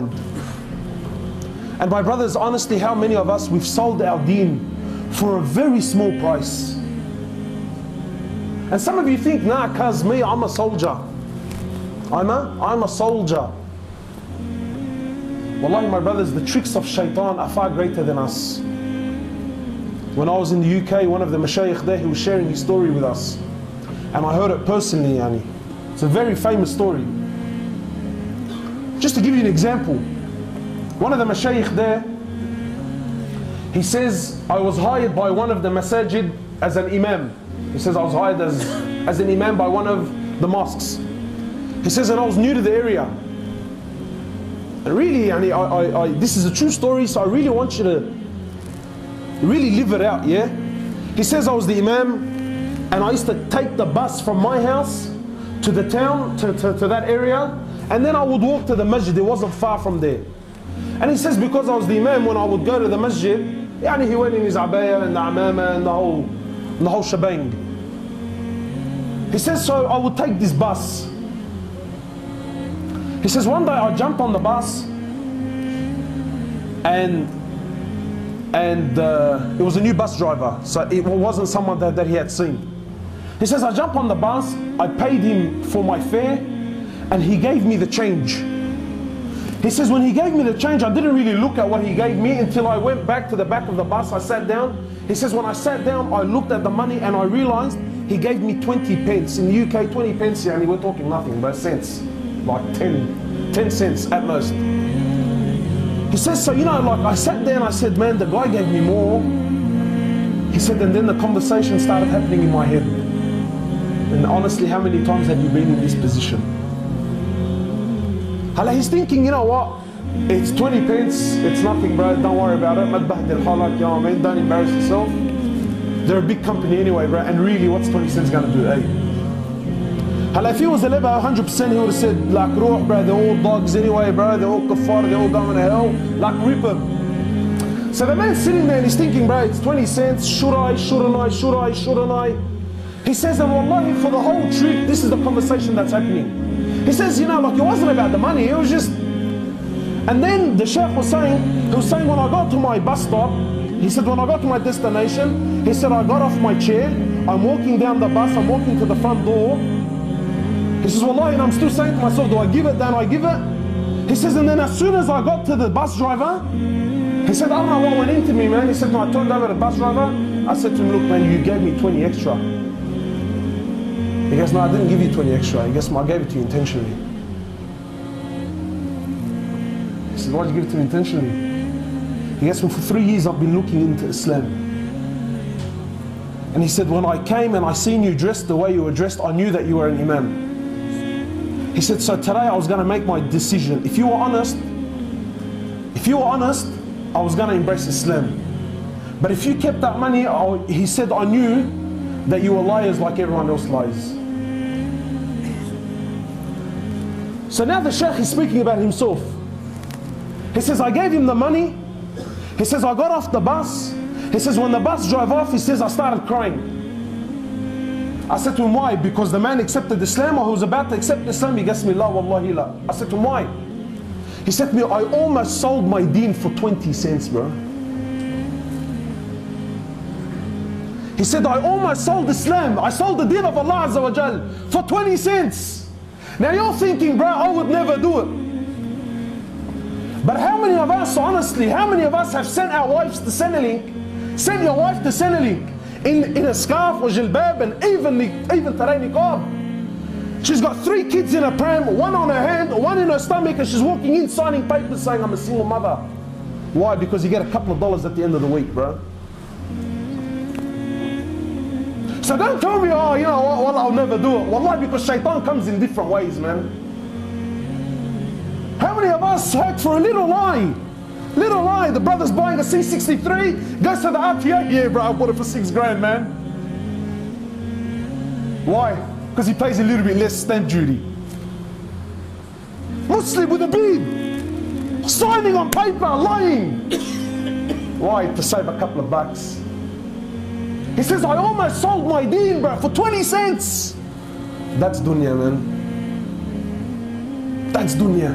mind. And my brothers, honestly, how many of us, we've sold our deen for a very small price? And some of you think, nah, cuz me, I'm a soldier. I'm a soldier. Wallahi, my brothers, the tricks of shaitan are far greater than us. When I was in the UK, one of the mashayikh there, he was sharing his story with us. And I heard it personally, yani. It's a very famous story. Just to give you an example, one of the mashayikh there, he says, I was hired by one of the masajid as an imam. He says, I was hired as an imam by one of the mosques. He says, and I was new to the area. And really, this is a true story, so I really want you to really live it out, yeah? He says, I was the imam, and I used to take the bus from my house to the town, to that area, and then I would walk to the masjid. It wasn't far from there. And he says, because I was the imam, when I would go to the masjid, he went in his abaya and the amama and the whole shebang. He says, so I would take this bus. He says, one day I jumped on the bus, and it was a new bus driver, so it wasn't someone that he had seen. He says, I jumped on the bus, I paid him for my fare, and he gave me the change. He says, when he gave me the change, I didn't really look at what he gave me until I went back to the back of the bus. I sat down. He says, when I sat down, I looked at the money and I realized he gave me 20 pence. In the UK, 20 pence, we're talking nothing but cents, like 10 cents at most. He says, so like I sat there and I said, man, the guy gave me more. He said, and then the conversation started happening in my head. And honestly, how many times have you been in this position? He's thinking, you know what? It's 20 pence, it's nothing, bro. Don't worry about it. Don't embarrass yourself. They're a big company anyway, bro. And really, what's 20 cents gonna do? If he was a level 100%, he would have said, like, ruh, bro, they're all dogs anyway, bro. They're all kuffar, they're all going to hell. Like, rip them. So the man's sitting there and he's thinking, bro, it's 20 cents. Should I? Shouldn't I? Should I? Shouldn't I? He says, and wallahi, for the whole trip, this is the conversation that's happening. He says, like, it wasn't about the money, it was just... And then the sheikh was saying, when I got to my bus stop, he said, when I got to my destination, he said, I got off my chair, I'm walking down the bus, I'm walking to the front door. He says, wallahi, and I'm still saying to myself, do I give it, don't I give it? He says, and then as soon as I got to the bus driver, he said, I don't know what went into me, man. He said, when I turned over to the bus driver, I said to him, look, man, you gave me 20 extra. He goes, no, I didn't give you 20 extra. He goes, I gave it to you intentionally. He said, why did you give it to me intentionally? He goes, well, for 3 years I've been looking into Islam. And he said, when I came and I seen you dressed the way you were dressed, I knew that you were an imam. He said, so today I was going to make my decision. If you were honest, I was going to embrace Islam. But if you kept that money, he said, I knew that you were liars like everyone else lies. So now the sheikh is speaking about himself. He says, I gave him the money. He says, I got off the bus. He says, when the bus drove off, he says, I started crying. I said to him, why? Because the man accepted Islam, or he was about to accept Islam. He goes to me, la wallahi la. I said to him, why? He said to me, I almost sold my deen for 20 cents, bro. He said, I almost sold Islam. I sold the deen of Allah Azza wa Jal for 20 cents. Now you're thinking, bro, I would never do it. But how many of us, honestly, how many of us have sent our wives to Centrelink, sent your wife to Centrelink in a scarf or jilbab and even taray niqab? She's got 3 kids in a pram, 1 on her hand, 1 in her stomach, and she's walking in signing papers saying, I'm a single mother. Why? Because you get a couple of dollars at the end of the week, bro. So don't tell me, oh, you know what, well, I'll never do it. Wallahi, because shaitan comes in different ways, man. How many of us hack for a little lie? Little lie, the brother's buying a C63, goes to the RTA, yeah bro, I bought it for 6 grand, man. Why? Because he pays a little bit less stamp duty. Muslim with a bead, signing on paper, lying. Why? To save a couple of bucks. He says, I almost sold my deen, bro, for 20 cents. That's dunya, man. That's dunya.